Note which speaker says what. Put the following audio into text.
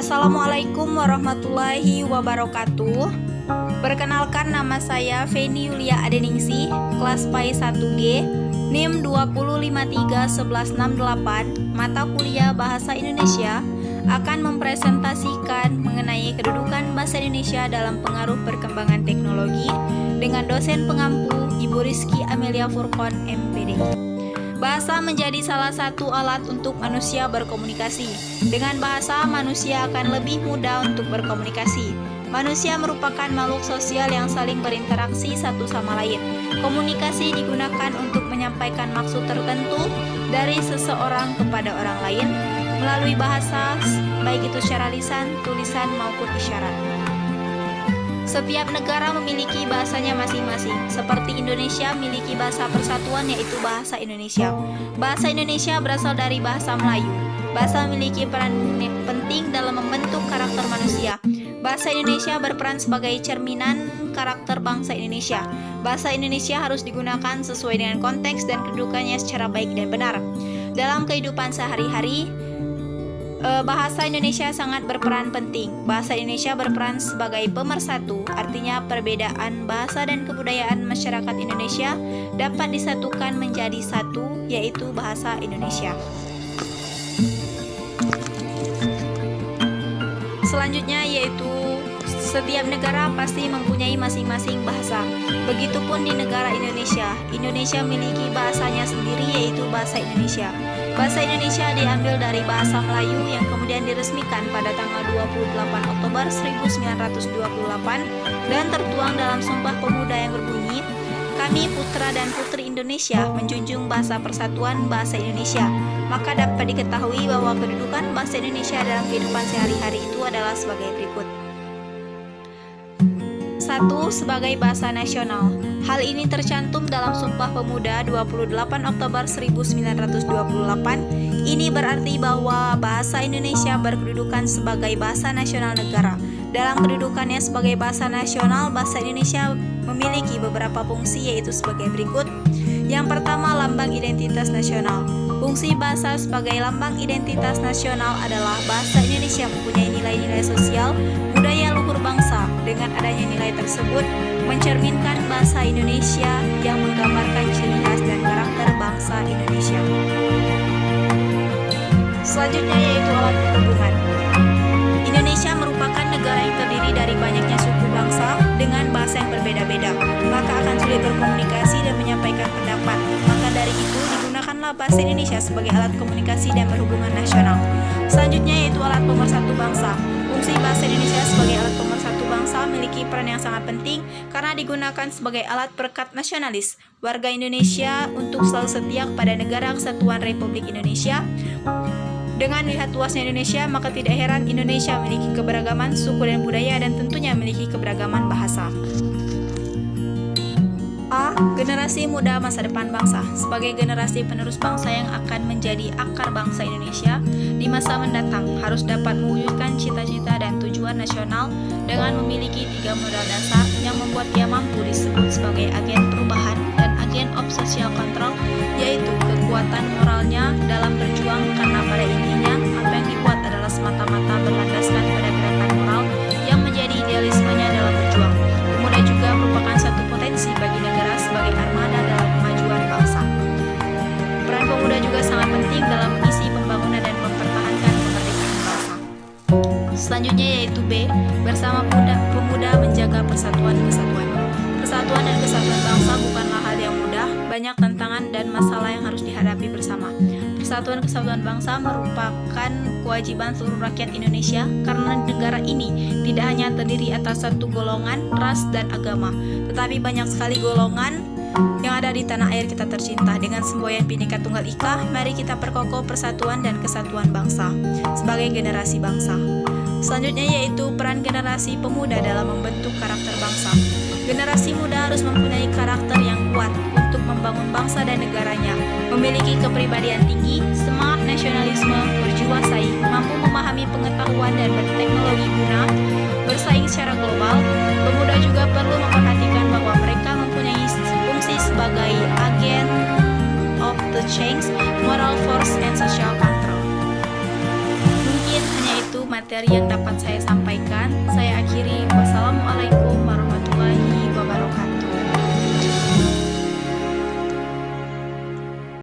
Speaker 1: Assalamualaikum warahmatullahi wabarakatuh. Perkenalkan, nama saya Feni Yulia Adeningsih, kelas PAI 1G, NIM 2053168, mata kuliah Bahasa Indonesia, akan mempresentasikan mengenai kedudukan bahasa Indonesia dalam pengaruh perkembangan teknologi dengan dosen pengampu Ibu Rizky Amelia Furqon, MPD. Bahasa menjadi salah satu alat untuk manusia berkomunikasi. Dengan bahasa, manusia akan lebih mudah untuk berkomunikasi. Manusia merupakan makhluk sosial yang saling berinteraksi satu sama lain. Komunikasi digunakan untuk menyampaikan maksud tertentu dari seseorang kepada orang lain melalui bahasa, baik itu secara lisan, tulisan, maupun isyarat. Setiap negara memiliki bahasanya masing-masing. Seperti Indonesia memiliki bahasa persatuan, yaitu bahasa Indonesia. Bahasa Indonesia berasal dari bahasa Melayu. Bahasa memiliki peran penting dalam membentuk karakter manusia. Bahasa Indonesia berperan sebagai cerminan karakter bangsa Indonesia. Bahasa Indonesia harus digunakan sesuai dengan konteks dan kedudukannya secara baik dan benar. Dalam kehidupan sehari-hari, bahasa Indonesia sangat berperan penting. Bahasa Indonesia berperan sebagai pemersatu, artinya perbedaan bahasa dan kebudayaan masyarakat Indonesia dapat disatukan menjadi satu, yaitu bahasa Indonesia. Selanjutnya yaitu setiap negara pasti mempunyai masing-masing bahasa. Begitupun di negara Indonesia. Indonesia memiliki bahasanya sendiri, yaitu bahasa Indonesia. Bahasa Indonesia diambil dari bahasa Melayu yang kemudian diresmikan pada tanggal 28 Oktober 1928 dan tertuang dalam Sumpah Pemuda yang berbunyi, "Kami putra dan putri Indonesia menjunjung bahasa persatuan bahasa Indonesia." Maka dapat diketahui bahwa kedudukan bahasa Indonesia dalam kehidupan sehari-hari itu adalah sebagai berikut. 1. Sebagai bahasa nasional. Hal ini tercantum dalam Sumpah Pemuda 28 Oktober 1928. Ini berarti bahwa bahasa Indonesia berkedudukan sebagai bahasa nasional negara. Dalam kedudukannya sebagai bahasa nasional, bahasa Indonesia memiliki beberapa fungsi, yaitu sebagai berikut. Yang pertama, lambang identitas nasional. Fungsi bahasa sebagai lambang identitas nasional adalah bahasa Indonesia mempunyai nilai-nilai sosial, budaya luhur bangsa. Dengan adanya nilai tersebut, mencerminkan bahasa Indonesia yang menggambarkan ciri khas dan karakter bangsa Indonesia. Selanjutnya yaitu alat penghubungan. Indonesia merupakan negara yang terdiri dari banyaknya suku bangsa dengan bahasa yang berbeda-beda, maka akan sulit berkomunikasi dan menyampaikan pendapat. Maka dari itu digunakanlah bahasa Indonesia sebagai alat komunikasi dan perhubungan nasional. Selanjutnya yaitu alat pemersatu bangsa. Fungsi bahasa Indonesia sebagai alat pemersatu bangsa memiliki peran yang sangat penting karena digunakan sebagai alat perekat nasionalis warga Indonesia untuk selalu setia kepada Negara Kesatuan Republik Indonesia. Dengan melihat luasnya Indonesia, maka tidak heran Indonesia memiliki keberagaman suku dan budaya dan tentunya memiliki keberagaman bahasa. A. Generasi muda masa depan bangsa. Sebagai generasi penerus bangsa yang akan menjadi akar bangsa Indonesia di masa mendatang, harus dapat mewujudkan cita-cita dan tujuan nasional dengan memiliki 3 modal dasar yang membuat ia mampu disebut sebagai agen perubahan dan agen of social control, yaitu kekuatan moralnya dalam berjuang, karena pada intinya apa yang dibuat adalah semata-mata berlandaskan pada gerakan moral yang menjadi idealismenya dalam berjuang. Pemuda juga merupakan satu potensi bagi negara sebagai armada dalam kemajuan bangsa. Peran pemuda juga sangat penting dalam mengisi pembangunan dan mempertahankan kemerdekaan bangsa. Selanjutnya yaitu B. Bersama pemuda menjaga persatuan kesatuan. Persatuan dan kesatuan bangsa bukanlah hal yang mudah, banyak tantangan dan masalah yang harus dihadapi bersama. Persatuan kesatuan bangsa merupakan kewajiban seluruh rakyat Indonesia karena negara ini tidak hanya terdiri atas satu golongan, ras, dan agama, tetapi banyak sekali golongan yang ada di tanah air kita tercinta. Dengan semboyan Bhinneka Tunggal Ika, mari kita perkokoh persatuan dan kesatuan bangsa sebagai generasi bangsa. Selanjutnya yaitu peran generasi pemuda dalam membentuk karakter bangsa. Generasi muda harus mempunyai karakter yang kuat untuk membangun bangsa dan negaranya, memiliki kepribadian tinggi, semangat nasionalisme, berjiwasai, mampu memahami pengetahuan dan berteknologi guna bersaing secara global. Pemuda juga perlu memperhatikan bahwa mereka mempunyai fungsi sebagai agen of the change, moral force, and social control. Mungkin hanya itu. materi yang dapat saya sampaikan.